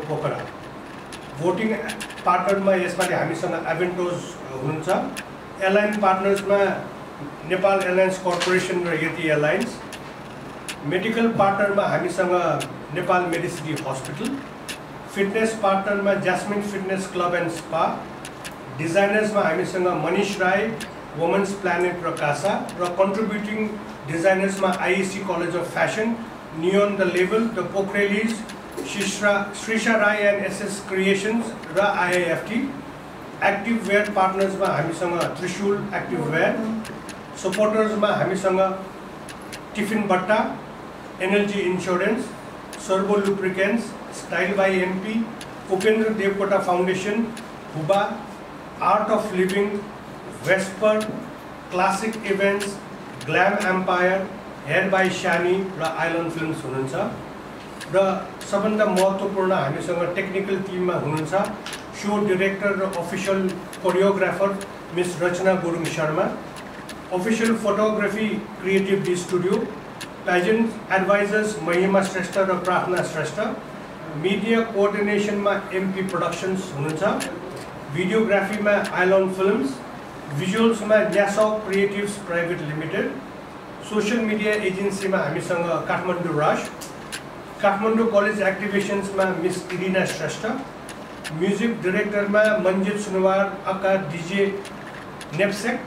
Pokhara. Voting पार्टनरमा यसपालि हामीसँग एभेन्टोज हुनुहुन्छ। एयरलाइन पार्टनर्समा नेपाल एयरलाइन्स कर्पोरेसन र यति एयरलाइन्स। मेडिकल पार्टनरमा हामीसँग नेपाल मेडिसिटी हस्पिटल। फिटनेस पार्टनरमा jasmine fitness club and spa. डिजाइनर्समा हामीसँग मनीष राय, वुमेन्स प्लानेट र कासा। र कन्ट्रिब्युटिङ डिजाइनर्समा IAC college of fashion, neon the level, the Pokhrelis, Shrisha Rai and SS creations र आइआइएफटी। एक्टिभ वेयर पार्टनर्समा हामीसँग त्रिशूल एक्टिभ वेयर। सपोर्टर्समा हामीसँग tiffin Batta, energy insurance, Sarbo lubricants, style by MP, Upendra Devkota foundation, हुबा, art of living, vesper, classic events, glam empire, hair by Shani र island films हुनुहुन्छ। र सबभन्दा महत्त्वपूर्ण हामीसँग टेक्निकल टिममा हुनुहुन्छ शो डिरेक्टर र official choreographer miss Rachana Gurung Sharma, official photography creative D studio, pageant advisors Mahima Shrestha र प्रार्थना श्रेष्ठ, मिडिया कोअर्डिनेसनमा एमपी प्रोडक्सन्स हुनुहुन्छ, भिडियोग्राफीमा आइलन्ड फिल्म्स, भिजुअल्समा न्यासौ creatives private limited, social media एजेन्सीमा हामीसँग काठमाडौँ राज, काठमाडौँ कलेज एक्टिभेसन्समा मिस इरिना श्रेष्ठ, म्युजिक डिरेक्टरमा मन्जित सुनवार अक्का डिजे नेप्सेक,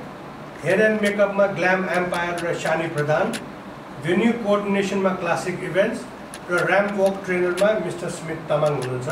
हेयर एन्ड मेकअपमा ग्ल्याम एम्पायर र शानी प्रधान, भेन्यू कोअर्डिनेसनमा क्लासिक इभेन्ट्स र ऱ्याम्प वक ट्रेनरमा मिस्टर स्मिथ तामाङ हुनुहुन्छ।